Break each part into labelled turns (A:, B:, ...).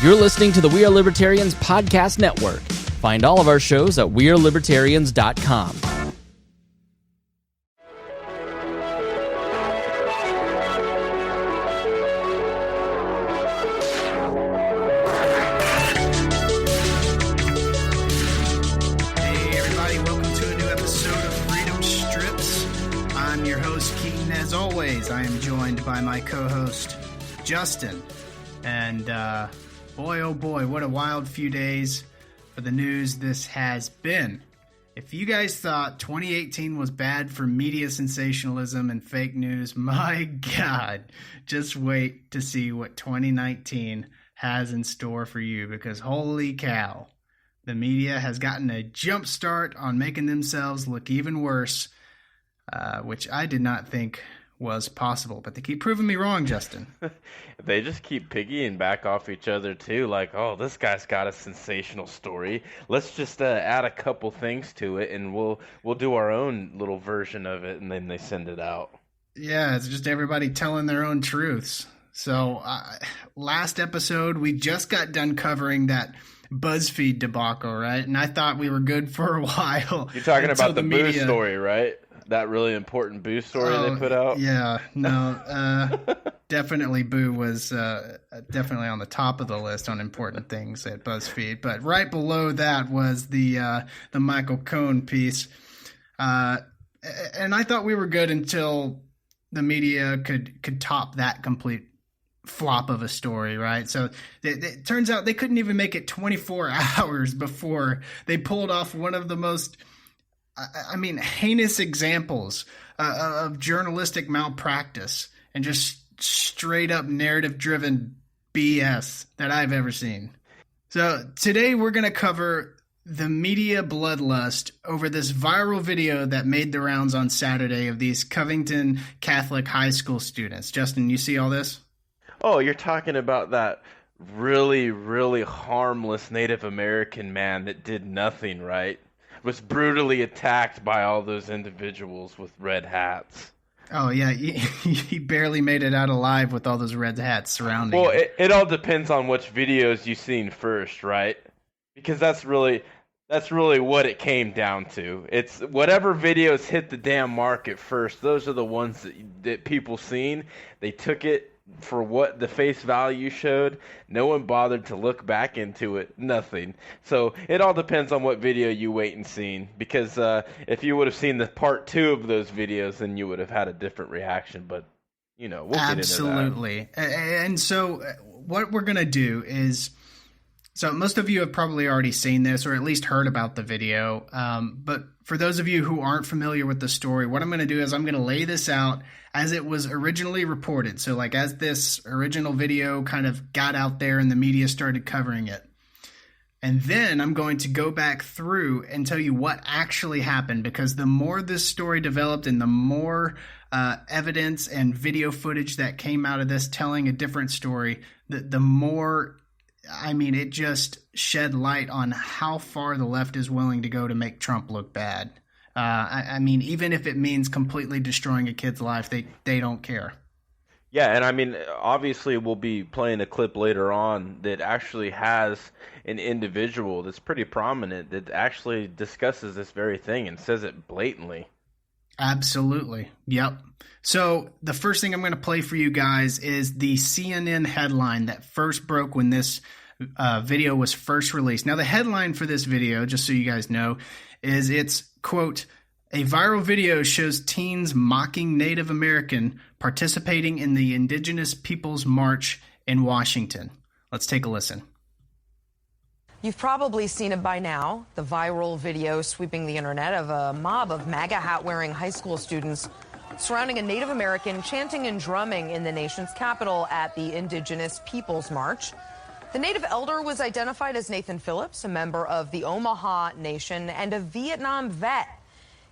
A: You're listening to the We Are Libertarians podcast network. Find all of our shows at wearelibertarians.com.
B: Hey everybody, welcome to a new episode of Freedom Strips. I'm your host, Keaton. As always, I am joined by my co-host, Justin. And boy, oh boy, what a wild few days for the news this has been. If you guys thought 2018 was bad for media sensationalism and fake news, my God, just wait to see what 2019 has in store for you, because holy cow, the media has gotten a jump start on making themselves look even worse, which I did not think was possible, but they keep proving me wrong, Justin.
C: They just keep piggying back off each other too, like, oh, this guy's got a sensational story, let's just add a couple things to it and we'll do our own little version of it, and then they send it out. Yeah,
B: it's just everybody telling their own truths. So last episode we just got done covering that BuzzFeed debacle, right? And I thought we were good for a while.
C: You're talking about the Boo story, right? That really important Boo story they put out?
B: Yeah, no, definitely Boo was definitely on the top of the list on important things at BuzzFeed. But right below that was the Michael Cohen piece. And I thought we were good until the media could top that complete flop of a story, right? So it turns out they couldn't even make it 24 hours before they pulled off one of the most heinous examples of journalistic malpractice and just straight up narrative driven BS that I've ever seen. So today we're going to cover the media bloodlust over this viral video that made the rounds on Saturday of these Covington Catholic High School students. Justin, you see all this?
C: Oh, you're talking about that really, really harmless Native American man that did nothing, right? Was brutally attacked by all those individuals with red hats.
B: Oh, yeah. He barely made it out alive with all those red hats surrounding him.
C: Well, it all depends on which videos you've seen first, right? Because that's really what it came down to. It's whatever videos hit the damn market first. Those are the ones that people seen. They took it for what the face value showed. No one bothered to look back into it. Nothing. So it all depends on what video you wait and see. Because if you would have seen the part 2 of those videos, then you would have had a different reaction. But, we'll get into that.
B: Absolutely. And so what we're going to do is, so most of you have probably already seen this or at least heard about the video. But for those of you who aren't familiar with the story, what I'm going to do is I'm going to lay this out as it was originally reported. So like as this original video kind of got out there and the media started covering it. And then I'm going to go back through and tell you what actually happened, because the more this story developed and the more evidence and video footage that came out of this telling a different story, the more, it just shed light on how far the left is willing to go to make Trump look bad. Even if it means completely destroying a kid's life, they don't care.
C: Yeah, and obviously we'll be playing a clip later on that actually has an individual that's pretty prominent that actually discusses this very thing and says it blatantly.
B: Absolutely. Yep. So the first thing I'm going to play for you guys is the CNN headline that first broke when this video was first released. Now, the headline for this video, just so you guys know, is it's, quote, "A viral video shows teens mocking Native American participating in the Indigenous Peoples March in Washington." Let's take a listen.
D: You've probably seen it by now, the viral video sweeping the internet of a mob of MAGA hat-wearing high school students surrounding a Native American chanting and drumming in the nation's capital at the Indigenous Peoples March. The Native elder was identified as Nathan Phillips, a member of the Omaha Nation and a Vietnam vet.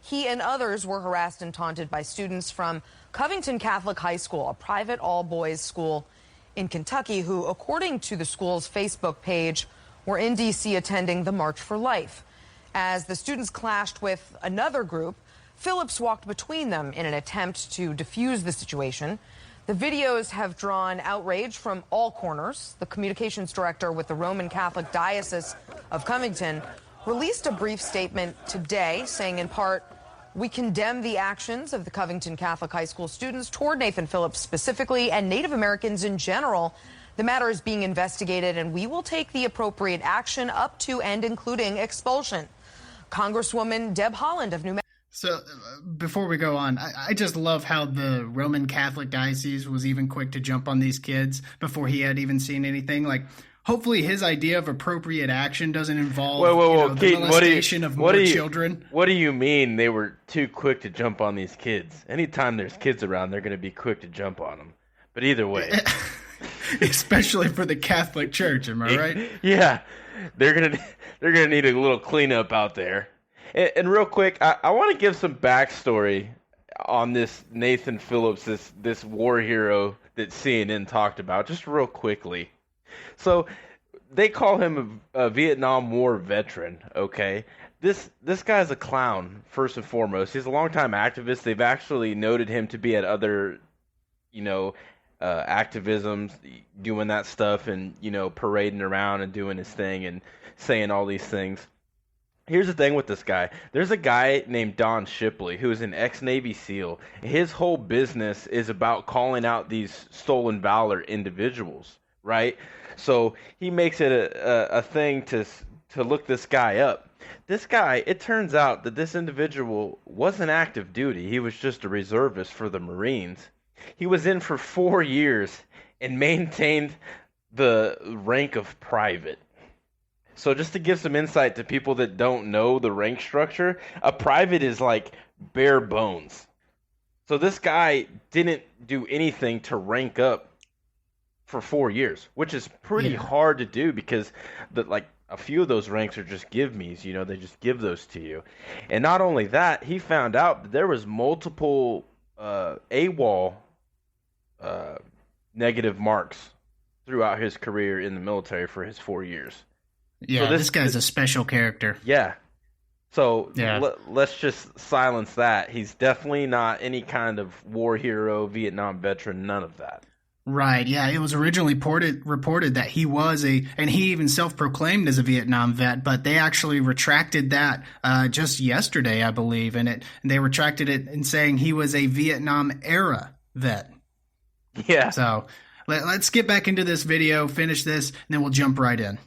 D: He and others were harassed and taunted by students from Covington Catholic High School, a private all-boys school in Kentucky, who, according to the school's Facebook page, were in D.C. attending the March for Life. As the students clashed with another group, Phillips walked between them in an attempt to defuse the situation. The videos have drawn outrage from all corners. The communications director with the Roman Catholic Diocese of Covington released a brief statement today saying, in part, "We condemn the actions of the Covington Catholic High School students toward Nathan Phillips specifically and Native Americans in general. The matter is being investigated and we will take the appropriate action up to and including expulsion." Congresswoman Deb Haaland of New Mexico.
B: So before we go on, I just love how the Roman Catholic Diocese was even quick to jump on these kids before he had even seen anything. Like, hopefully his idea of appropriate action doesn't involve the molestation of more children.
C: What do you mean they were too quick to jump on these kids? Anytime there's kids around, they're going to be quick to jump on them. But either way.
B: Especially for the Catholic Church, am I right?
C: Yeah. They're gonna need a little cleanup out there. And real quick, I want to give some backstory on this Nathan Phillips, this war hero that CNN talked about, just real quickly. So they call him a Vietnam War veteran. Okay, this guy's a clown first and foremost. He's a longtime activist. They've actually noted him to be at other, activisms, doing that stuff and parading around and doing his thing and saying all these things. Here's the thing with this guy. There's a guy named Don Shipley who is an ex-Navy SEAL. His whole business is about calling out these stolen valor individuals, right? So he makes it a thing to look this guy up. This guy, it turns out that this individual wasn't active duty. He was just a reservist for the Marines. He was in for 4 years and maintained the rank of private. So just to give some insight to people that don't know the rank structure, a private is like bare bones. So this guy didn't do anything to rank up for 4 years, which is pretty hard to do because a few of those ranks are just give-me's, they just give those to you. And not only that, he found out that there was multiple AWOL negative marks throughout his career in the military for his 4 years.
B: Yeah, so this guy's a special character.
C: Yeah. So let's just silence that. He's definitely not any kind of war hero, Vietnam veteran, none of that.
B: Right, yeah. It was originally reported that he was and he even self-proclaimed as a Vietnam vet, but they actually retracted that just yesterday, I believe, and they retracted it in saying he was a Vietnam-era vet.
C: Yeah.
B: So let's get back into this video, finish this, and then we'll jump right in.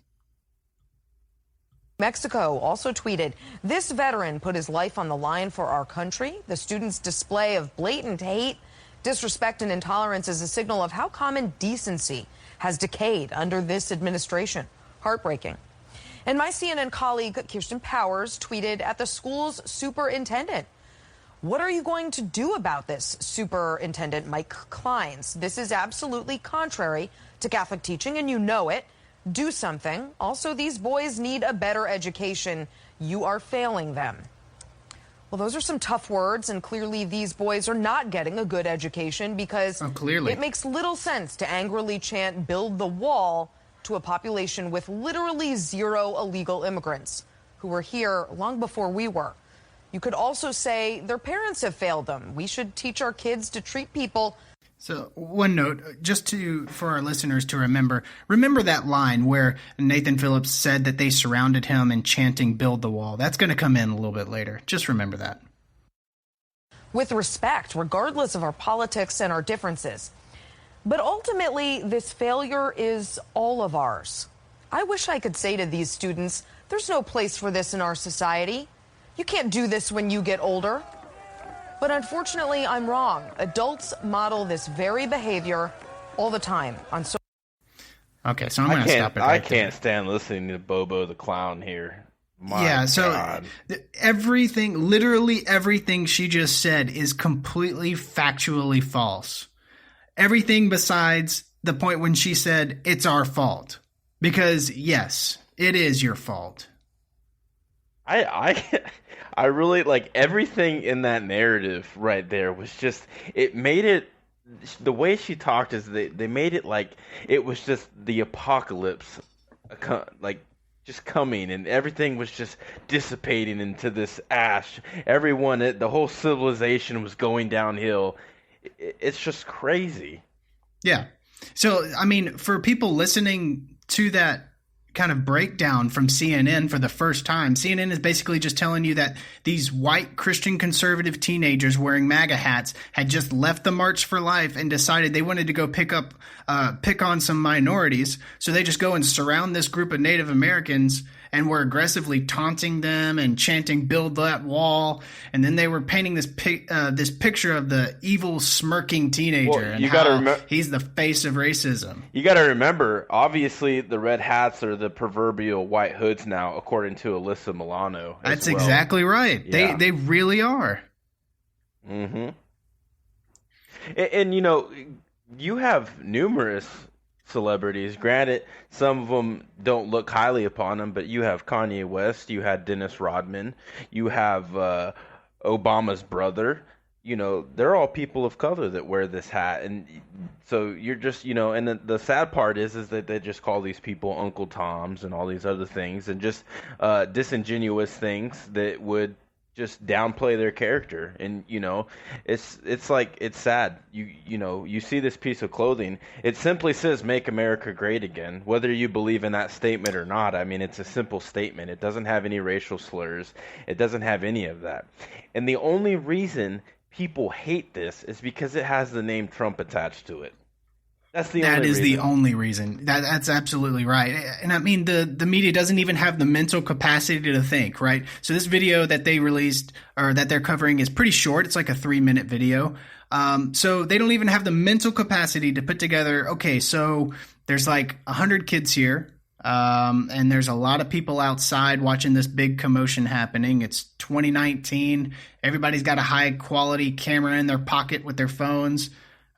D: Mexico also tweeted, "This veteran put his life on the line for our country. The student's display of blatant hate, disrespect, and intolerance is a signal of how common decency has decayed under this administration. Heartbreaking." And my CNN colleague, Kirsten Powers, tweeted at the school's superintendent, "What are you going to do about this, Superintendent Mike Kleins? This is absolutely contrary to Catholic teaching, and you know it. Do something. Also, these boys need a better education. You are failing them." Well, those are some tough words, and clearly these boys are not getting a good education because it makes little sense to angrily chant "build the wall" to a population with literally zero illegal immigrants who were here long before we were. You could also say their parents have failed them. We should teach our kids to treat people.
B: So one note, just for our listeners to remember that line where Nathan Phillips said that they surrounded him and chanting "build the wall." That's going to come in a little bit later. Just remember that.
D: With respect, regardless of our politics and our differences. But ultimately, this failure is all of ours. I wish I could say to these students, there's no place for this in our society. You can't do this when you get older. But unfortunately, I'm wrong. Adults model this very behavior all the time on social.
B: Okay, so I'm going to stop it right
C: I can't stand listening to Bobo the Clown here. My God.
B: Literally everything she just said is completely factually false. Everything besides the point when she said it's our fault. Because, yes, it is your fault.
C: I really like everything in that narrative right there was just, it made it, the way she talked is they made it like it was just the apocalypse, like just coming, and everything was just dissipating into this ash. The whole civilization was going downhill. It's just crazy.
B: Yeah. So, I mean, for people listening to that kind of breakdown from CNN for the first time, CNN is basically just telling you that these white Christian conservative teenagers wearing MAGA hats had just left the March for Life and decided they wanted to go pick on some minorities. So they just go and surround this group of Native Americans and were aggressively taunting them and chanting "Build that wall." And then they were painting this picture of the evil, smirking teenager,
C: Well,
B: and
C: you gotta
B: how he's the face of racism.
C: You got to remember, obviously, the red hats are the proverbial white hoods now, according to Alyssa Milano.
B: That's
C: well.
B: exactly right.
C: Yeah.
B: They really are.
C: Mm-hmm. And you know, you have numerous celebrities. Granted, some of them don't look highly upon them, but you have Kanye West, you had Dennis Rodman, you have Obama's brother. You know, they're all people of color that wear this hat, and so you're just, you know, and the sad part is that they just call these people Uncle Toms and all these other things, and just disingenuous things that would just downplay their character. And you know, it's like, it's sad. You know, you see this piece of clothing, it simply says "Make America Great Again," whether you believe in that statement or not. I mean, it's a simple statement. It doesn't have any racial slurs, it doesn't have any of that. And the only reason people hate this is because it has the name Trump attached to it. That's the only reason.
B: The only reason. That's absolutely right. And I mean, the media doesn't even have the mental capacity to think, right? So this video that they released, or that they're covering, is pretty short. It's like a 3-minute video. So they don't even have the mental capacity to put together, okay, so there's like 100 kids here. And there's a lot of people outside watching this big commotion happening. It's 2019. Everybody's got a high quality camera in their pocket with their phones.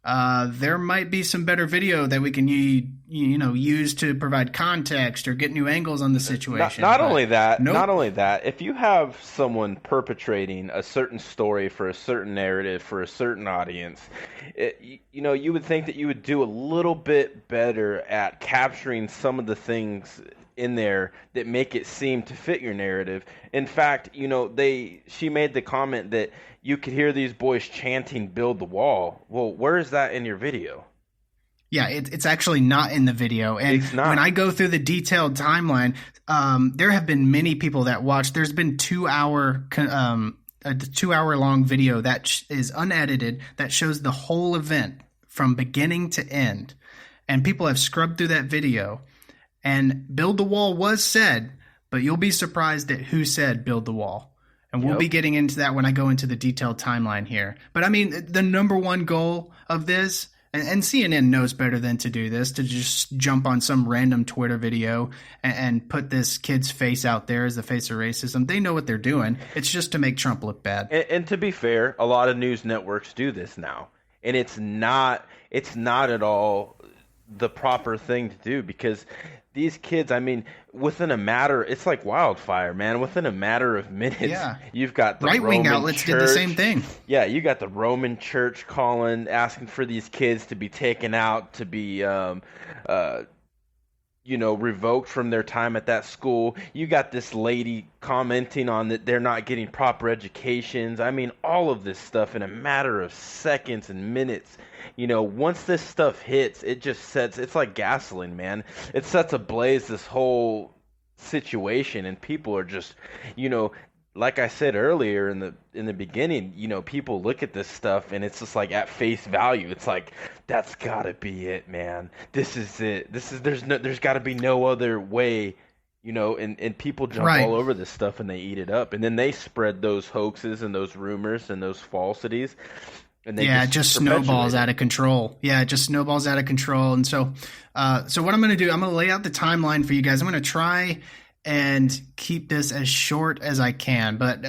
B: There might be some better video that we can use to provide context or get new angles on the situation.
C: Not only that, if you have someone perpetrating a certain story for a certain narrative for a certain audience, you would think that you would do a little bit better at capturing some of the things in there that make it seem to fit your narrative. In fact, she made the comment that you could hear these boys chanting "Build the Wall." Well, where is that in your video?
B: Yeah, it's actually not in the video. And when I go through the detailed timeline, there have been many people that watched. There's been a 2-hour long video that is unedited that shows the whole event from beginning to end. And people have scrubbed through that video. And "Build the Wall" was said, but you'll be surprised at who said "Build the Wall." And we'll be getting into that when I go into the detailed timeline here. But I mean, the number one goal of this, and CNN knows better than to do this, to just jump on some random Twitter video and put this kid's face out there as the face of racism. They know what they're doing. It's just to make Trump look bad.
C: And to be fair, a lot of news networks do this now. And it's not at all the proper thing to do, because these kids, I mean, it's like wildfire, man. Within a matter of minutes, you've got the
B: right-wing
C: Roman
B: outlets
C: Church.
B: did the same thing.
C: Yeah, you got the Roman Church calling, asking for these kids to be taken out, to be, revoked from their time at that school. You got this lady commenting on that they're not getting proper educations. I mean, all of this stuff in a matter of seconds and minutes. Once this stuff hits, it's like gasoline, man. It sets ablaze this whole situation, and people are just, like I said earlier in the beginning, people look at this stuff and it's just like at face value. It's like, that's gotta be it, man. This is it. There's gotta be no other way, and people jump all over this stuff and they eat it up, and then they spread those hoaxes and those rumors and those falsities. And
B: it just snowballs out of control. Yeah, it just snowballs out of control. And so what I'm going to do, I'm going to lay out the timeline for you guys. I'm going to try and keep this as short as I can. But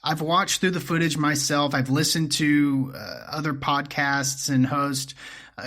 B: I've watched through the footage myself. I've listened to other podcasts and hosts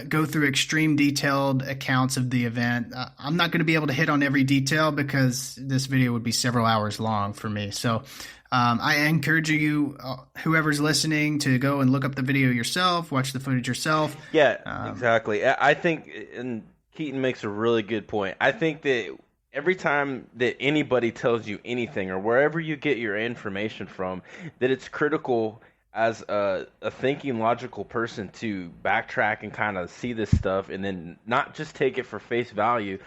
B: go through extreme detailed accounts of the event. I'm not going to be able to hit on every detail because this video would be several hours long for me. So I encourage you, whoever's listening, to go and look up the video yourself, watch the footage yourself.
C: Yeah, exactly. I think, and Keaton makes a really good point. I think that every time that anybody tells you anything, or wherever you get your information from, that it's critical as a thinking logical person to backtrack and kind of see this stuff and then not just take it for face value,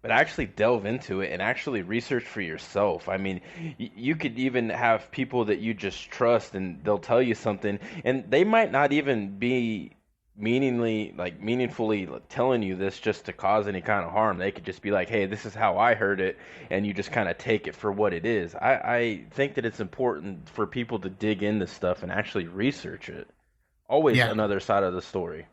C: but actually delve into it and actually research for yourself. I mean, you could even have people that you just trust and they'll tell you something and they might not even be meaningfully telling you this just to cause any kind of harm. They could just be like, hey, this is how I heard it, and you just kind of take it for what it is. I think that it's important for people to dig into stuff and actually research it. Always another side of the story.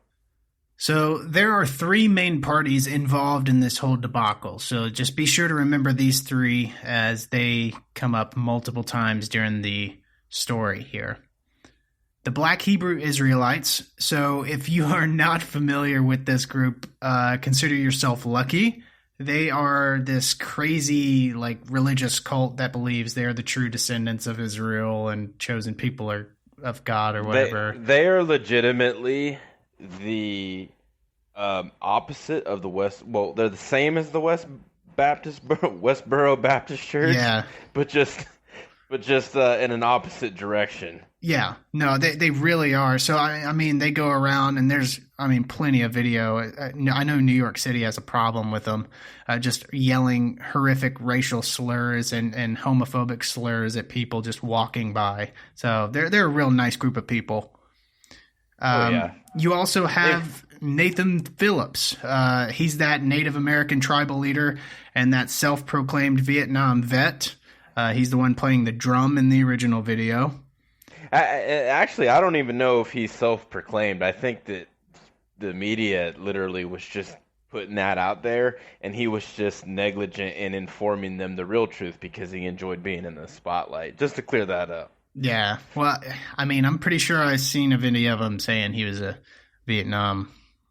B: So there are three main parties involved in this whole debacle. So just be sure to remember these three as they come up multiple times during the story here. The Black Hebrew Israelites. So if you are not familiar with this group, consider yourself lucky. They are this crazy, religious cult that believes they're the true descendants of Israel and chosen people of God or whatever.
C: They are legitimately the opposite of the West. Well, they're the same as the Westboro Baptist Church.
B: Yeah,
C: but just in an opposite direction.
B: Yeah, no, they really are. So, I mean, they go around and there's, plenty of video. I know New York City has a problem with them, just yelling horrific racial slurs and homophobic slurs at people just walking by. So they're a real nice group of people. You also have Nathan Phillips. He's that Native American tribal leader and that self-proclaimed Vietnam vet. He's the one playing the drum in the original video.
C: Actually, I don't even know if he's self-proclaimed. I think that the media literally was just putting that out there, and he was just negligent in informing them the real truth because he enjoyed being in the spotlight. Just to clear that up.
B: Yeah, well, I'm pretty sure I've seen a video of him saying he was a Vietnam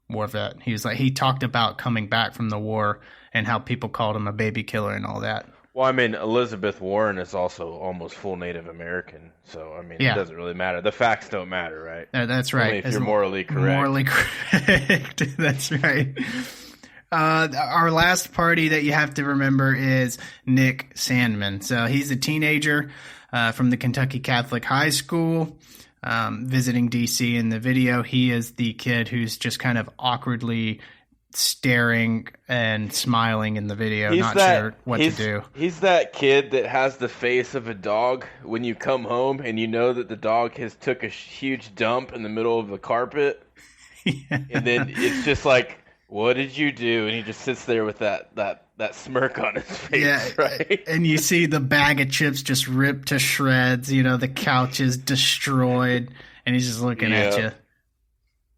B: War vet. He talked about coming back from the war and how people called him a baby killer and all that.
C: Well, Elizabeth Warren is also almost full Native American, so It doesn't really matter. The facts don't matter, right?
B: That's right.
C: Only if you're morally correct.
B: Morally correct. That's right. Our last party that you have to remember is Nick Sandmann. So he's a teenager from the Kentucky Catholic High School, visiting D.C. in the video. He is the kid who's just kind of awkwardly staring and smiling in the video, sure what to do.
C: He's that kid that has the face of a dog when you come home and you know that the dog has took a huge dump in the middle of the carpet. Yeah. And then it's just like, what did you do? And he just sits there with that smirk on his face, right?
B: And you see the bag of chips just ripped to shreds, the couch is destroyed, and he's just looking at you.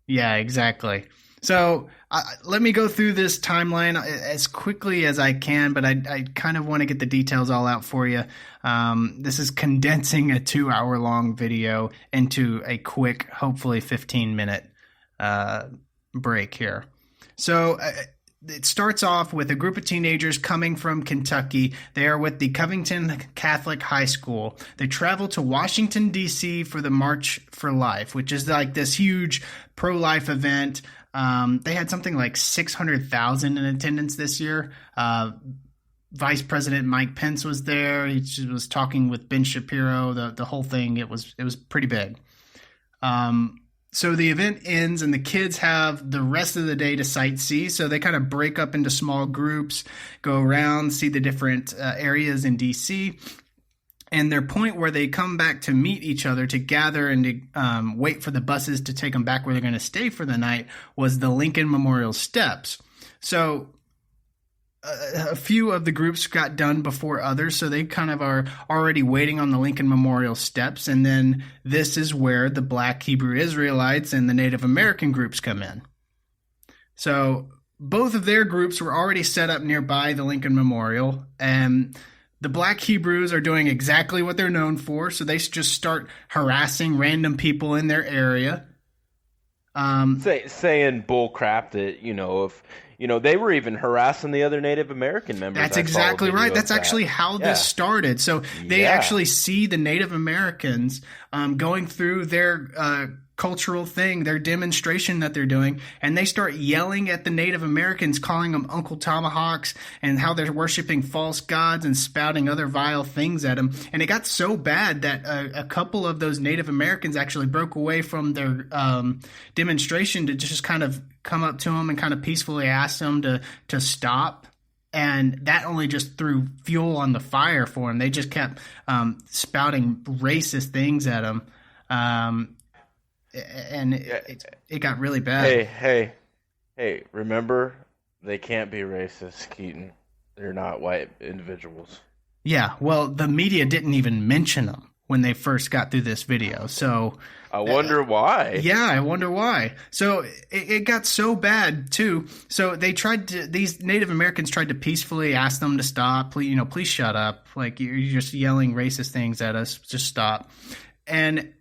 B: Yeah, exactly. So let me go through this timeline as quickly as I can, but I kind of want to get the details all out for you. This is condensing a 2-hour-long video into a quick, hopefully 15-minute break here. So it starts off with a group of teenagers coming from Kentucky. They are with the Covington Catholic High School. They travel to Washington, D.C. for the March for Life, which is like this huge pro-life event. They had something like 600,000 in attendance this year. Vice President Mike Pence was there. He was talking with Ben Shapiro. The whole thing, it was pretty big. So the event ends and the kids have the rest of the day to sightsee. So they kind of break up into small groups, go around, see the different areas in DC. And their point where they come back to meet each other, to gather and to wait for the buses to take them back where they're going to stay for the night, was the Lincoln Memorial Steps. So a few of the groups got done before others, so they kind of are already waiting on the Lincoln Memorial Steps. And then this is where the Black Hebrew Israelites and the Native American groups come in. So both of their groups were already set up nearby the Lincoln Memorial, and the Black Hebrews are doing exactly what they're known for, so they just start harassing random people in their area.
C: Saying bull crap that, if they were even harassing the other Native American members.
B: That's exactly right. That's actually how this started. So they actually see the Native Americans going through their cultural thing, their demonstration that they're doing, and they start yelling at the Native Americans, calling them Uncle Tomahawks, and how they're worshiping false gods and spouting other vile things at them. And it got so bad that a couple of those Native Americans actually broke away from their demonstration to just kind of come up to them and kind of peacefully ask them to stop. And that only just threw fuel on the fire for them. They just kept spouting racist things at them. And it got really bad.
C: Hey, remember, they can't be racist, Keaton. They're not white individuals.
B: Yeah, well, the media didn't even mention them when they first got through this video. So
C: I wonder why.
B: Yeah, I wonder why. So it got so bad too. So these Native Americans tried to peacefully ask them to stop. Please shut up. Like, you're just yelling racist things at us. Just stop. And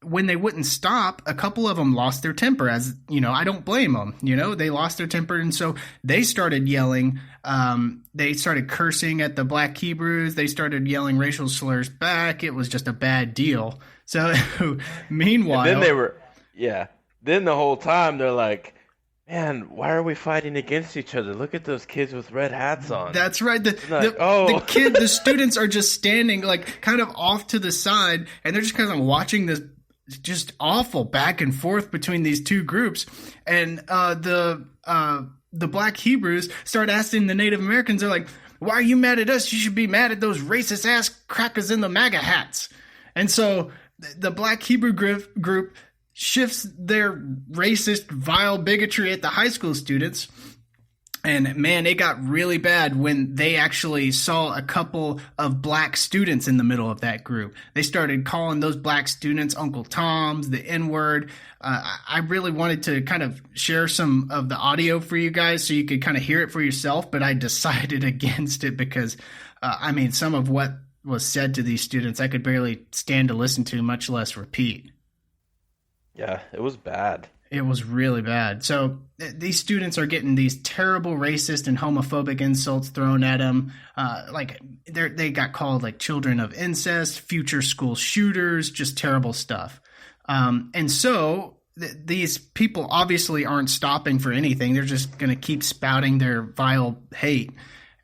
B: when they wouldn't stop, a couple of them lost their temper. As I don't blame them. They lost their temper, and so they started yelling. They started cursing at the Black Hebrews. They started yelling racial slurs back. It was just a bad deal. So meanwhile,
C: then the whole time they're like, man, why are we fighting against each other? Look at those kids with red hats on.
B: That's right. The students are just standing like kind of off to the side, and they're just kind of watching this just awful back and forth between these two groups. And the Black Hebrews start asking the Native Americans, they're like, why are you mad at us? You should be mad at those racist ass crackers in the MAGA hats. And so the Black Hebrew group shifts their racist, vile bigotry at the high school students. And man, it got really bad when they actually saw a couple of black students in the middle of that group. They started calling those black students Uncle Toms, the N-word. I really wanted to kind of share some of the audio for you guys so you could kind of hear it for yourself, but I decided against it because, some of what was said to these students, I could barely stand to listen to, much less repeat.
C: Yeah, it was bad.
B: It was really bad. So these students are getting these terrible racist and homophobic insults thrown at them. They got called like children of incest, future school shooters, just terrible stuff. And so these people obviously aren't stopping for anything. They're just going to keep spouting their vile hate.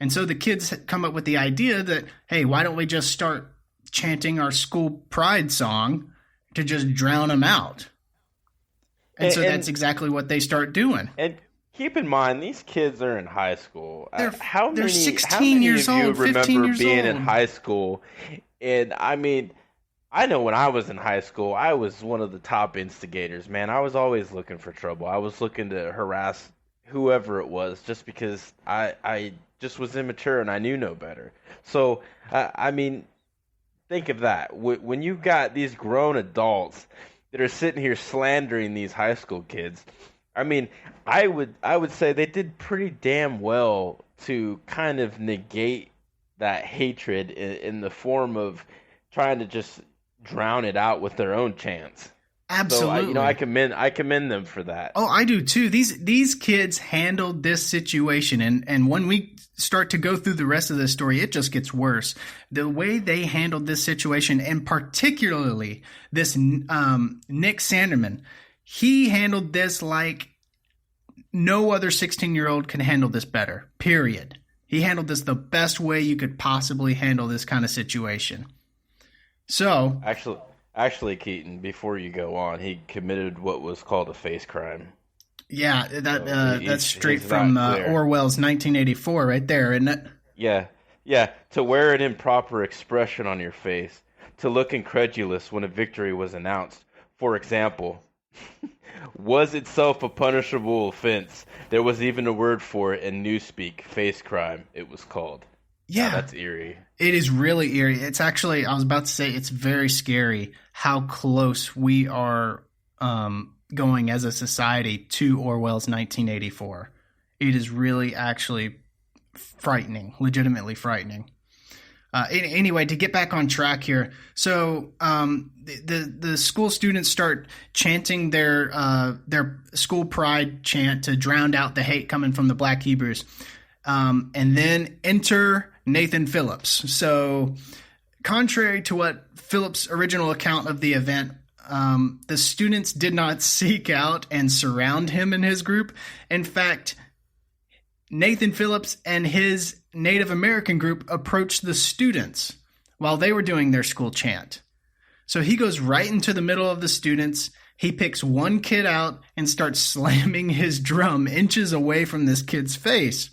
B: And so the kids come up with the idea that, hey, why don't we just start chanting our school pride song to just drown them out? And so that's exactly what they start doing.
C: And keep in mind, these kids are in high school.
B: They're 16 years old, 15 years
C: being
B: old.
C: in high school? And I know when I was in high school, I was one of the top instigators, man. I was always looking for trouble. I was looking to harass whoever it was just because I just was immature and I knew no better. So, think of that. When you've got these grown adults that are sitting here slandering these high school kids, I would say they did pretty damn well to kind of negate that hatred in the form of trying to just drown it out with their own chants.
B: Absolutely.
C: So, I commend them for that.
B: Oh, I do too. These kids handled this situation, and when we start to go through the rest of the story, it just gets worse. The way they handled this situation, and particularly this Nick Sanderman, he handled this like no other 16-year-old can handle this better, period. He handled this the best way you could possibly handle this kind of situation. So Actually, Keaton, before you go on, he committed what was called a face crime. Yeah, that's straight from Orwell's 1984 right there, isn't it?
C: Yeah. To wear an improper expression on your face, to look incredulous when a victory was announced. For example, was itself a punishable offense. There was even a word for it in Newspeak, face crime, it was called.
B: Yeah.
C: That's eerie.
B: It is really eerie. It's actually, I was about to say, it's very scary how close we are going as a society to Orwell's 1984. It is really actually frightening, legitimately frightening. Anyway, to get back on track here, so the school students start chanting their school pride chant to drown out the hate coming from the Black Hebrews. And then enter Nathan Phillips. So contrary to what Phillips' original account of the event the students did not seek out and surround him and his group. In fact, Nathan Phillips and his Native American group approached the students while they were doing their school chant. So he goes right into the middle of the students. He picks one kid out and starts slamming his drum inches away from this kid's face.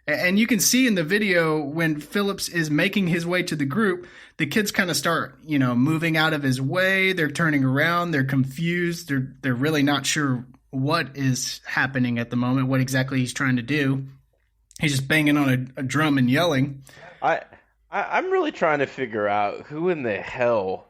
B: And you can see in the video when Phillips is making his way to the group, the kids kind of start, moving out of his way. They're turning around. They're confused. They're really not sure what is happening at the moment, what exactly he's trying to do. He's just banging on a drum and yelling.
C: I'm really trying to figure out who in the hell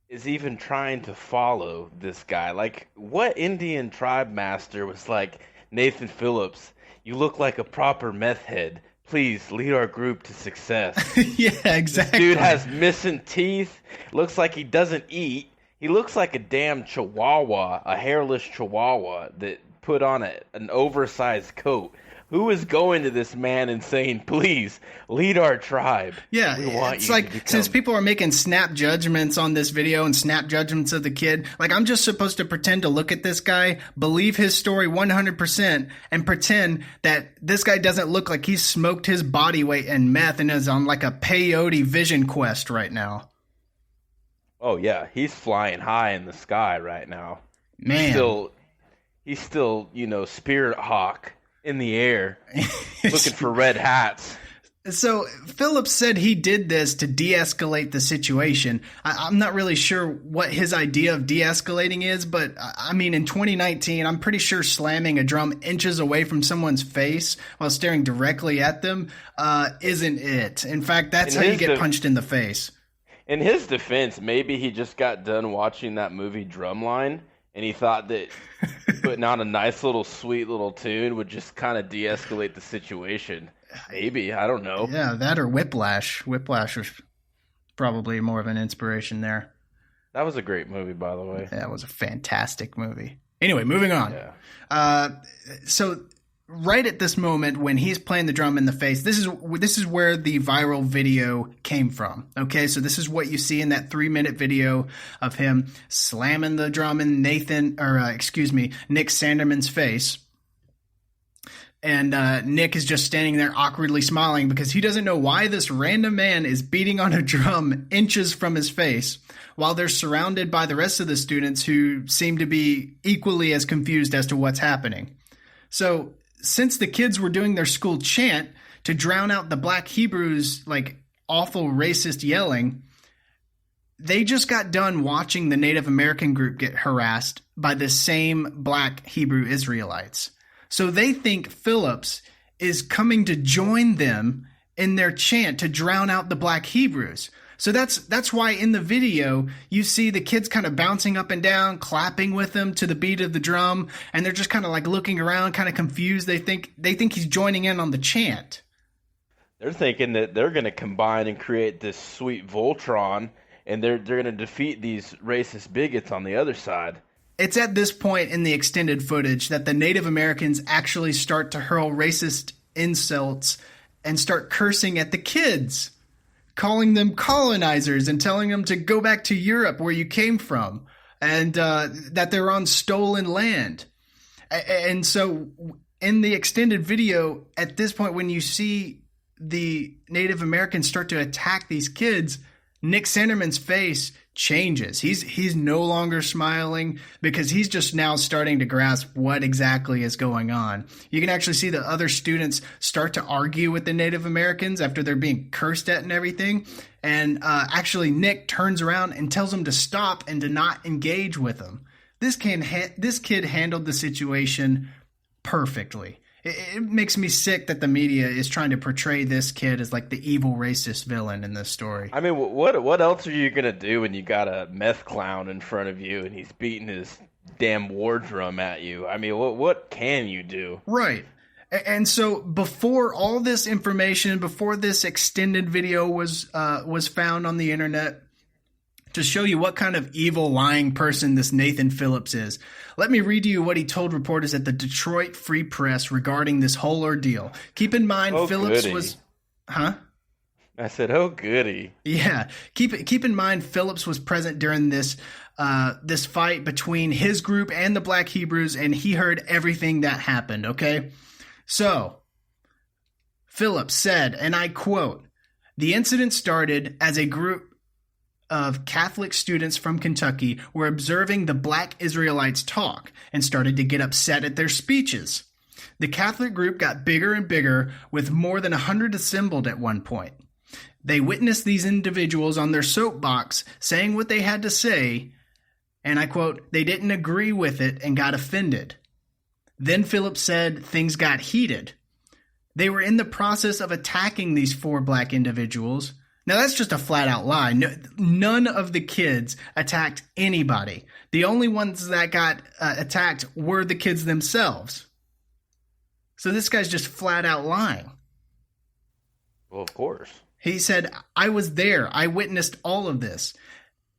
C: is even trying to follow this guy. Like, what Indian tribe master was like, Nathan Phillips, you look like a proper meth head. Please lead our group to success.
B: Yeah, exactly.
C: This dude has missing teeth. Looks like he doesn't eat. He looks like a damn chihuahua, a hairless chihuahua that put on an oversized coat. Who is going to this man and saying, please, lead our tribe?
B: Yeah, it's like, since people are making snap judgments on this video and snap judgments of the kid, like, I'm just supposed to pretend to look at this guy, believe his story 100%, and pretend that this guy doesn't look like he's smoked his body weight in meth and is on like a peyote vision quest right now.
C: Oh, yeah, he's flying high in the sky right now.
B: Man.
C: He's still, Spirit Hawk in the air, looking for red hats.
B: So Phillips said he did this to de-escalate the situation. I'm not really sure what his idea of de-escalating is, but I mean, in 2019, I'm pretty sure slamming a drum inches away from someone's face while staring directly at them isn't it. In fact, that's how you get punched in the face.
C: In his defense, maybe he just got done watching that movie Drumline, and he thought that putting on a nice little sweet little tune would just kind of de-escalate the situation. Maybe, I don't know.
B: Yeah, that or Whiplash. Whiplash was probably more of an inspiration there.
C: That was a great movie, by the way.
B: That was a fantastic movie. Anyway, moving on.
C: Yeah.
B: So right at this moment when he's playing the drum in the face, this is where the viral video came from. Okay, so this is what you see in that 3-minute video of him slamming the drum in Nick Sanderman's face. And Nick is just standing there awkwardly smiling because he doesn't know why this random man is beating on a drum inches from his face while they're surrounded by the rest of the students who seem to be equally as confused as to what's happening. So since the kids were doing their school chant to drown out the Black Hebrews' like awful racist yelling, they just got done watching the Native American group get harassed by the same Black Hebrew Israelites. So they think Phillips is coming to join them in their chant to drown out the Black Hebrews. So that's why in the video you see the kids kind of bouncing up and down, clapping with them to the beat of the drum, and they're just kind of like looking around, kind of confused. They think he's joining in on the chant.
C: They're thinking that they're going to combine and create this sweet Voltron, and they're going to defeat these racist bigots on the other side.
B: It's at this point in the extended footage that the Native Americans actually start to hurl racist insults and start cursing at the kids, calling them colonizers and telling them to go back to Europe where you came from, and that they're on stolen land. And so in the extended video, at this point, when you see the Native Americans start to attack these kids, Nick Sanderman's face changes. He's no longer smiling because he's just now starting to grasp what exactly is going on. You can actually see the other students start to argue with the Native Americans after they're being cursed at and everything. And actually Nick turns around and tells them to stop and to not engage with them. This kid handled the situation perfectly. It makes me sick that the media is trying to portray this kid as like the evil racist villain in this story.
C: I mean, what else are you going to do when you got a meth clown in front of you and he's beating his damn war drum at you? I mean, what can you do?
B: Right. And so before all this information, before this extended video was found on the internet, to show you what kind of evil, lying person this Nathan Phillips is, let me read to you what he told reporters at the Detroit Free Press regarding this whole ordeal. Keep in mind, Phillips
C: goody.
B: was... Huh?
C: I said, "Oh, goody."
B: Yeah. Keep in mind, Phillips was present during this fight between his group and the Black Hebrews, and he heard everything that happened. Okay, so Phillips said, and I quote, "The incident started as a group of Catholic students from Kentucky were observing the Black Israelites talk and started to get upset at their speeches. The Catholic group got bigger and bigger, with more than 100 assembled at one point. They witnessed these individuals on their soapbox saying what they had to say, and I quote, they didn't agree with it and got offended. Then Phillips said things got heated. They were in the process of attacking these 4 black individuals." Now, that's just a flat-out lie. None of the kids attacked anybody. The only ones that got attacked were the kids themselves. So this guy's just flat-out lying.
C: Well, of course.
B: He said, "I was there. I witnessed all of this."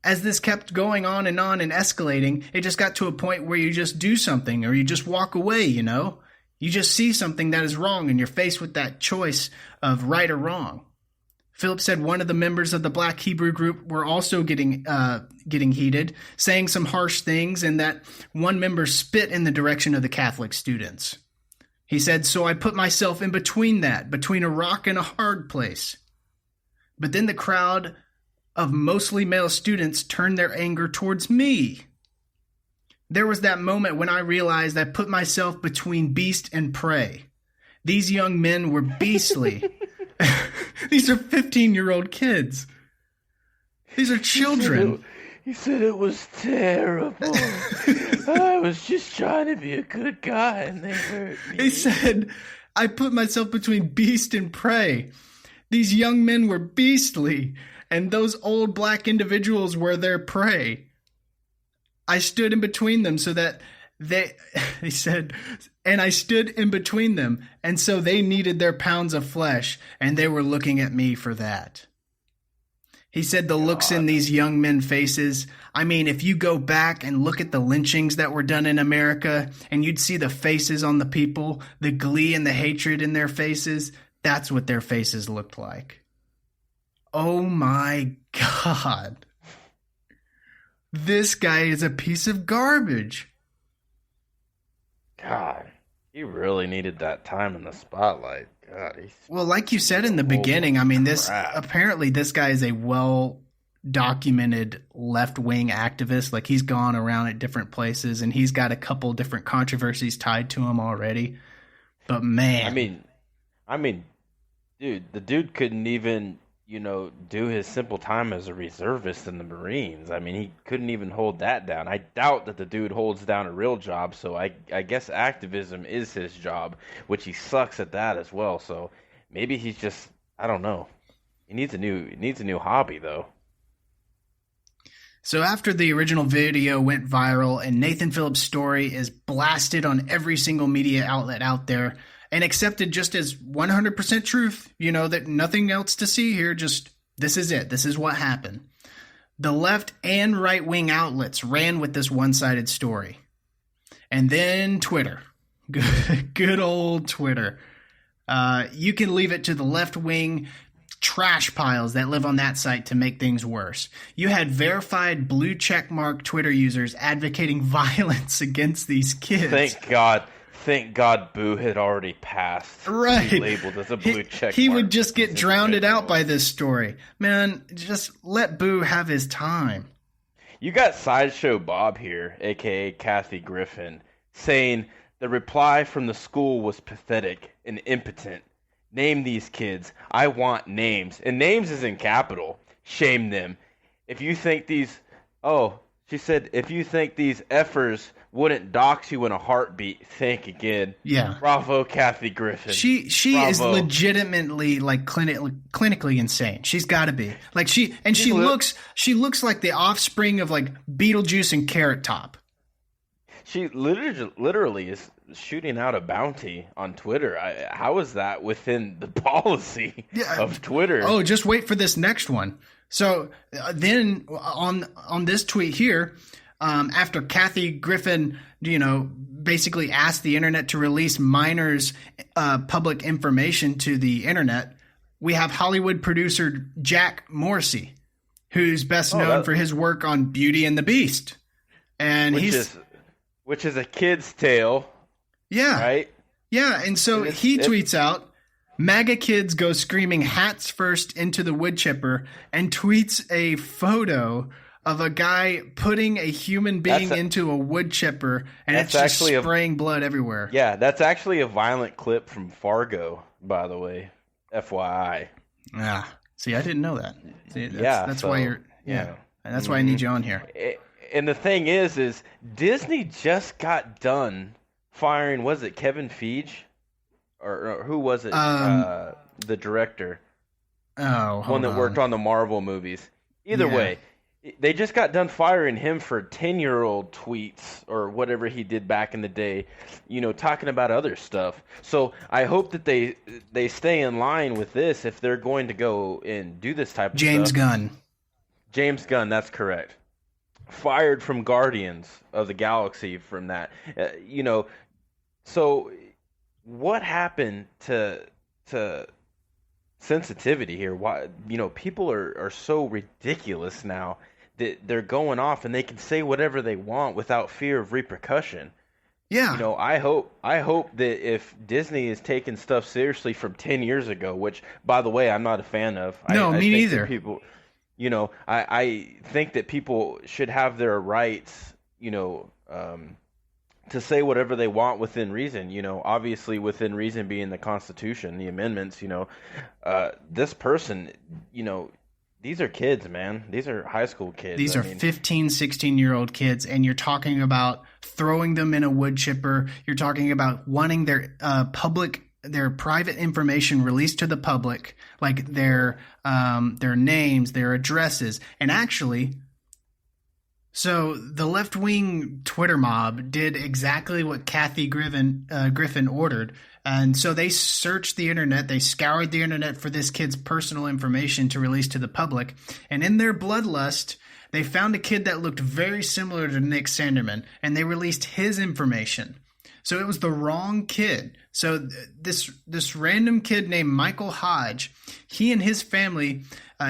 B: As this kept going on and escalating, it just got to a point where you just do something or you just walk away, you know? You just see something that is wrong and you're faced with that choice of right or wrong. Phillips said one of the members of the Black Hebrew group were also getting heated, saying some harsh things, and that one member spit in the direction of the Catholic students. He said, "So I put myself in between a rock and a hard place. But then the crowd of mostly male students turned their anger towards me. There was that moment when I realized I put myself between beast and prey. These young men were beastly." These are 15-year-old kids. These are children.
C: He said it was terrible. I was just trying to be a good guy and they hurt me.
B: He said, "I put myself between beast and prey. These young men were beastly, and those old black individuals were their prey. I stood in between them so that he said, and I stood in between them, and so they needed their pounds of flesh, and they were looking at me for that." He said the looks in these young men's faces, I mean, if you go back and look at the lynchings that were done in America, and you'd see the faces on the people, the glee and the hatred in their faces, that's what their faces looked like. Oh my God. This guy is a piece of garbage.
C: God, he really needed that time in the spotlight. God,
B: well, like you said in the beginning, I mean, apparently this guy is a well-documented left-wing activist. Like, he's gone around at different places, and he's got a couple different controversies tied to him already. But man,
C: I mean, dude, the dude couldn't even, do his simple time as a reservist in the Marines. I mean, he couldn't even hold that down. I doubt that the dude holds down a real job, so I guess activism is his job, which he sucks at that as well. So maybe he's just, I don't know. He needs a new hobby, though.
B: So after the original video went viral and Nathan Phillips' story is blasted on every single media outlet out there, and accepted just as 100% truth, that nothing else to see here, just this is it. This is what happened. The left and right-wing outlets ran with this one-sided story. And then Twitter. Good old Twitter. You can leave it to the left-wing trash piles that live on that site to make things worse. You had verified blue checkmark Twitter users advocating violence against these kids.
C: Thank God Boo had already passed.
B: Right.
C: Labeled as a blue check.
B: He would just get drowned out by this story. Man, just let Boo have his time.
C: You got Sideshow Bob here, a.k.a. Kathy Griffin, saying the reply from the school was pathetic and impotent. Name these kids. I want names. And names is in capital. Shame them. If you think these... Oh, she said, if you think these effers wouldn't dox you in a heartbeat, think again.
B: Yeah.
C: Bravo, Kathy Griffin.
B: She is legitimately like clinically insane. She's got to be. Like she looks like the offspring of like Beetlejuice and Carrot Top.
C: She literally is shooting out a bounty on Twitter. How is that within the policy of Twitter?
B: Oh, just wait for this next one. So then on this tweet here, after Kathy Griffin, basically asked the internet to release minors' public information to the internet, we have Hollywood producer Jack Morrissey, who's best known for his work on Beauty and the Beast. And
C: which is a kid's tale.
B: Yeah.
C: Right?
B: Yeah, and so he tweets out, MAGA kids go screaming hats first into the wood chipper, and tweets a photo of a guy putting a human being into a wood chipper, and it's just spraying blood everywhere.
C: Yeah, that's actually a violent clip from Fargo, by the way. FYI.
B: Yeah. See, I didn't know that. See, that's why you're and that's why I need you on here.
C: And the thing is Disney just got done firing, was it Kevin Feige? Or who was it? The director.
B: Oh,
C: one that worked on the Marvel movies. Either way, they just got done firing him for 10-year-old tweets or whatever he did back in the day, talking about other stuff. So I hope that they stay in line with this if they're going to go and do this type of
B: James
C: stuff. James Gunn, that's correct. Fired from Guardians of the Galaxy from that. So what happened to sensitivity here? Why people are so ridiculous now that they're going off and they can say whatever they want without fear of repercussion.
B: Yeah.
C: I hope that if Disney is taking stuff seriously from 10 years ago, which by the way I'm not a fan of.
B: No, me neither.
C: People, I think that people should have their rights, to say whatever they want within reason, obviously within reason being the Constitution, the amendments, this person, these are kids, man. These are high school kids.
B: These are 15, 16-year-old kids, and you're talking about throwing them in a wood chipper. You're talking about wanting their private information released to the public, like their names, their addresses, and actually. So the left-wing Twitter mob did exactly what Kathy Griffin ordered. And so they searched the internet, they scoured the internet for this kid's personal information to release to the public. And in their bloodlust, they found a kid that looked very similar to Nick Sanderman, and they released his information. So it was the wrong kid. So this random kid named Michael Hodge, he and his family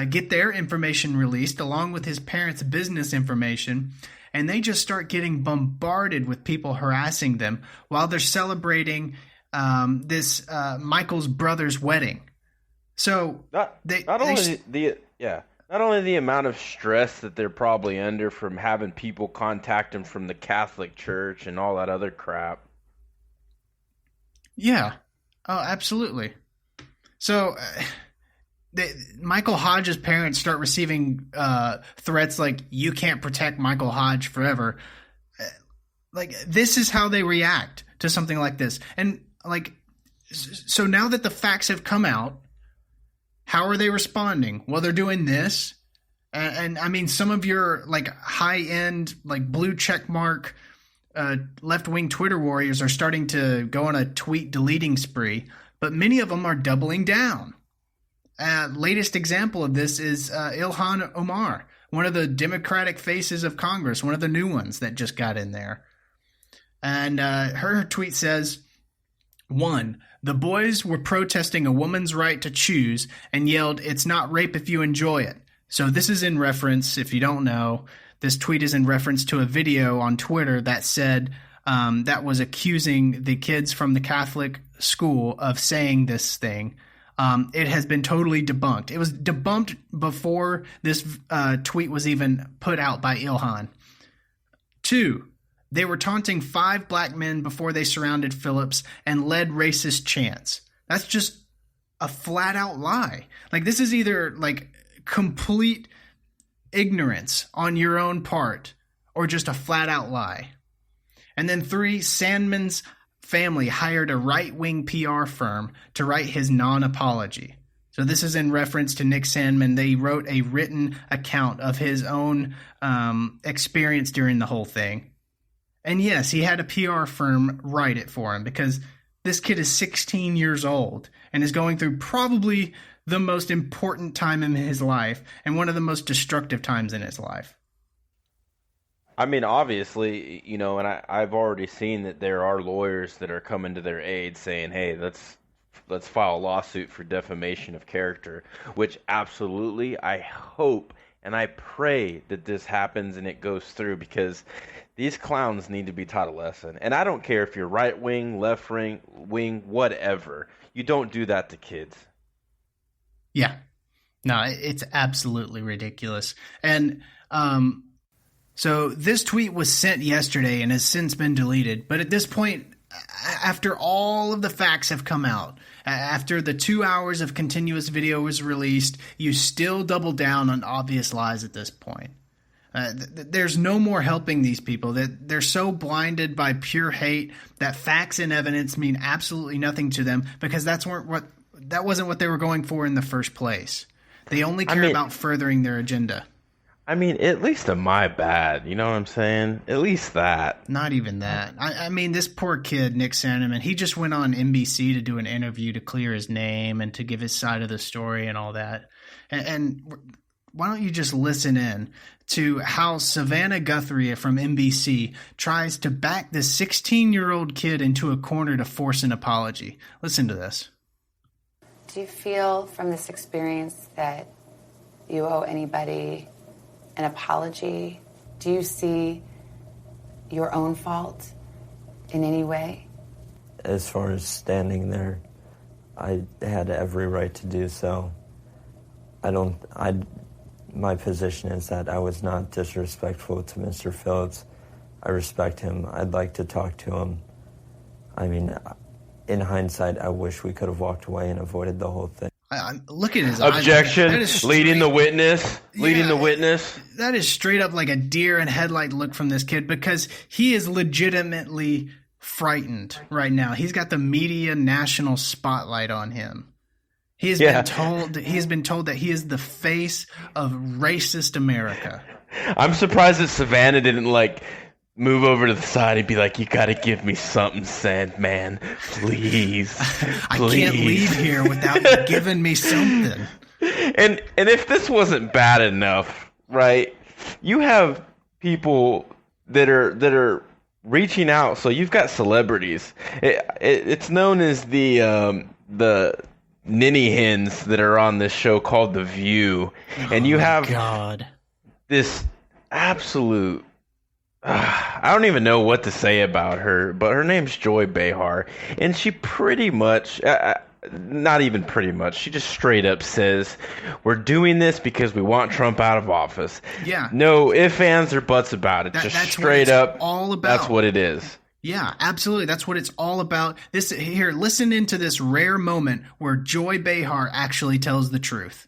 B: get their information released along with his parents' business information, and they just start getting bombarded with people harassing them while they're celebrating this Michael's brother's wedding. So
C: not only the amount of stress that they're probably under from having people contact them from the Catholic Church and all that other crap.
B: Yeah. Oh, absolutely. So Michael Hodge's parents start receiving threats like, you can't protect Michael Hodge forever. Like, this is how they react to something like this. And so now that the facts have come out, how are they responding? Well, they're doing this. And I mean, some of your high end, blue check mark left-wing Twitter warriors are starting to go on a tweet deleting spree, but many of them are doubling down. Latest example of this is Ilhan Omar, one of the Democratic faces of Congress, one of the new ones that just got in there. And her tweet says, 1, the boys were protesting a woman's right to choose and yelled, "It's not rape if you enjoy it." So this is in reference, if you don't know, this tweet is in reference to a video on Twitter that said that was accusing the kids from the Catholic school of saying this thing. It has been totally debunked. It was debunked before this tweet was even put out by Ilhan. 2, they were taunting 5 black men before they surrounded Phillips and led racist chants. That's just a flat-out lie. This is either complete ignorance on your own part or just a flat-out lie. And then 3, Sandman's family hired a right-wing PR firm to write his non-apology. So this is in reference to Nick Sandman. They wrote a written account of his own experience during the whole thing. And yes, he had a PR firm write it for him because this kid is 16 years old and is going through probably the most important time in his life and one of the most destructive times in his life.
C: I mean, obviously, and I've already seen that there are lawyers that are coming to their aid saying, hey, let's let's file a lawsuit for defamation of character, which absolutely I hope and I pray that this happens and it goes through, because these clowns need to be taught a lesson. And I don't care if you're right wing, left wing, whatever. You don't do that to kids.
B: Yeah. No, it's absolutely ridiculous. And so this tweet was sent yesterday and has since been deleted. But at this point, after all of the facts have come out, after the 2 hours of continuous video was released, you still double down on obvious lies at this point. There's no more helping these people. That they're so blinded by pure hate that facts and evidence mean absolutely nothing to them, because that wasn't what they were going for in the first place. They only care about furthering their agenda.
C: I mean, at least in my bad, you know what I'm saying? At least that.
B: Not even that. I mean, this poor kid, Nick Sandeman, he just went on NBC to do an interview to clear his name and to give his side of the story and all that. And why don't you just listen in to how Savannah Guthrie from NBC tries to back this 16-year-old kid into a corner to force an apology. Listen to this.
E: Do you feel from this experience that you owe anybody an apology? Do you see your own fault in any way?
F: As far as standing there, I had every right to do so. My position is that I was not disrespectful to Mr. Phillips. I respect him. I'd like to talk to him. I mean, in hindsight, I wish we could have walked away and avoided the whole thing.
B: Look at his
C: objection.
B: Eyes.
C: Leading the witness. Leading the witness.
B: That is straight up like a deer in headlight look from this kid, because he is legitimately frightened right now. He's got the media national spotlight on him. He has been told that he is the face of racist America.
C: I'm surprised that Savannah didn't move over to the side and be like, "You got to give me something, Sandman, please.
B: I can't leave here without you giving me something."
C: And if this wasn't bad enough, right? You have people that are reaching out. So you've got celebrities. It's known as the ninny hens that are on this show called The View, and you have this absolute. I don't even know what to say about her, but her name's Joy Behar, and she pretty much, not even pretty much, she just straight up says, we're doing this because we want Trump out of office.
B: Yeah.
C: No ifs, ands, or buts about it. Just straight up,
B: all about.
C: That's what it is.
B: Yeah, absolutely. That's what it's all about. Here, listen into this rare moment where Joy Behar actually tells the truth.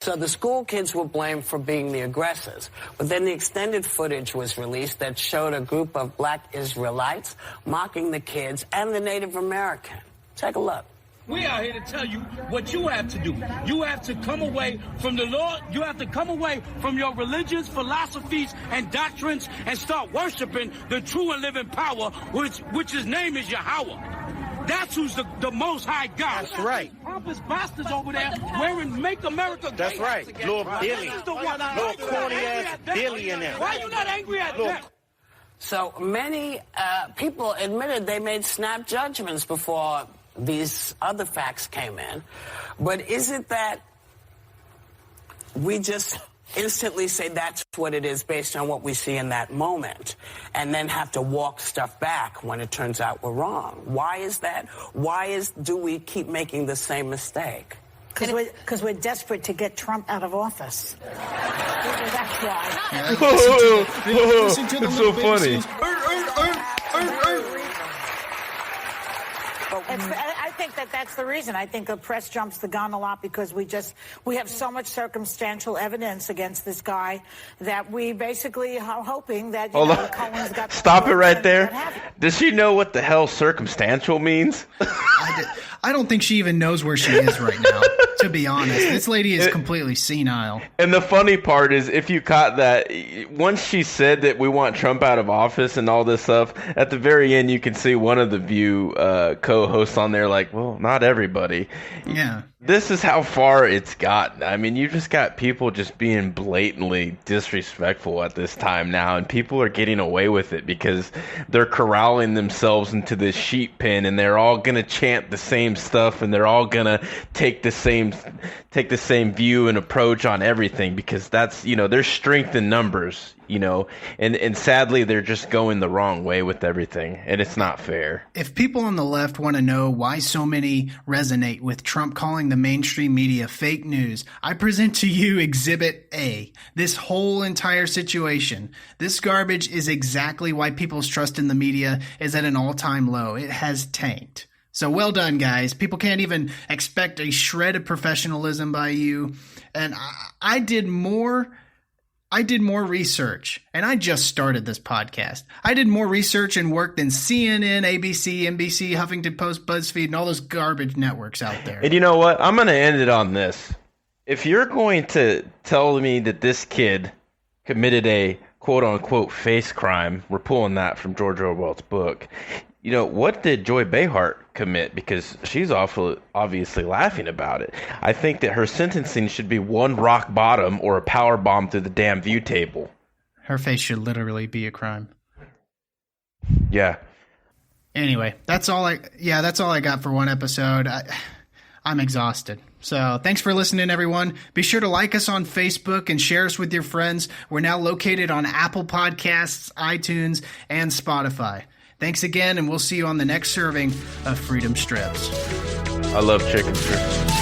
G: So the school kids were blamed for being the aggressors. But then the extended footage was released that showed a group of black Israelites mocking the kids and the Native American. Take a look.
H: We are here to tell you what you have to do. You have to come away from the Lord. You have to come away from your religions, philosophies, and doctrines and start worshiping the true and living power, which his name is Yahweh. That's who's the Most High God.
I: That's right.
H: Pompous bastards over there wearing Make America Great.
I: That's right. Little Billy. Little corny-ass billionaire.
H: Why are you not angry at that?
G: So many people admitted they made snap judgments before these other facts came in. But is it that we just instantly say that's what it is based on what we see in that moment and then have to walk stuff back when it turns out we're wrong? Why is that? Do we keep making the same mistake?
J: Because we're desperate to get Trump out of office. That's why.
B: Listen to
C: it's so funny.
J: I think that's the reason. I think the press jumps the gun a lot because we have so much circumstantial evidence against this guy that we basically are hoping that the Cohen's got.
C: Stop it right there. Does she know what the hell circumstantial means?
B: I don't think she even knows where she is right now, to be honest. This lady is completely senile.
C: And the funny part is, if you caught that, once she said that we want Trump out of office and all this stuff, at the very end you can see one of the View co-hosts on there like, well, not everybody.
B: Yeah.
C: This is how far it's gotten. I mean, you just got people just being blatantly disrespectful at this time now, and people are getting away with it because they're corralling themselves into this sheep pen, and they're all gonna chant the same stuff, and they're all gonna take the same view and approach on everything because that's, there's strength in numbers, and sadly they're just going the wrong way with everything, and it's not fair.
B: If people on the left want to know why so many resonate with Trump calling the mainstream media fake news, I present to you Exhibit A. This whole entire situation. This garbage is exactly why people's trust in the media is at an all-time low. It has tanked. So well done, guys. People can't even expect a shred of professionalism by you. And I did more research, and I just started this podcast. I did more research and work than CNN, ABC, NBC, Huffington Post, BuzzFeed, and all those garbage networks out there.
C: And you know what? I'm going to end it on this. If you're going to tell me that this kid committed a quote-unquote face crime, we're pulling that from George Orwell's book, what did Joy Behar commit? Because she's obviously laughing about it. I think that her sentencing should be one rock bottom or a power bomb through the damn view table.
B: Her face should literally be a crime.
C: Yeah.
B: Anyway, that's all I got for one episode. I'm exhausted. So thanks for listening, everyone. Be sure to like us on Facebook and share us with your friends. We're now located on Apple Podcasts, iTunes, and Spotify. Thanks again, and we'll see you on the next serving of Freedom Strips.
C: I love chicken strips.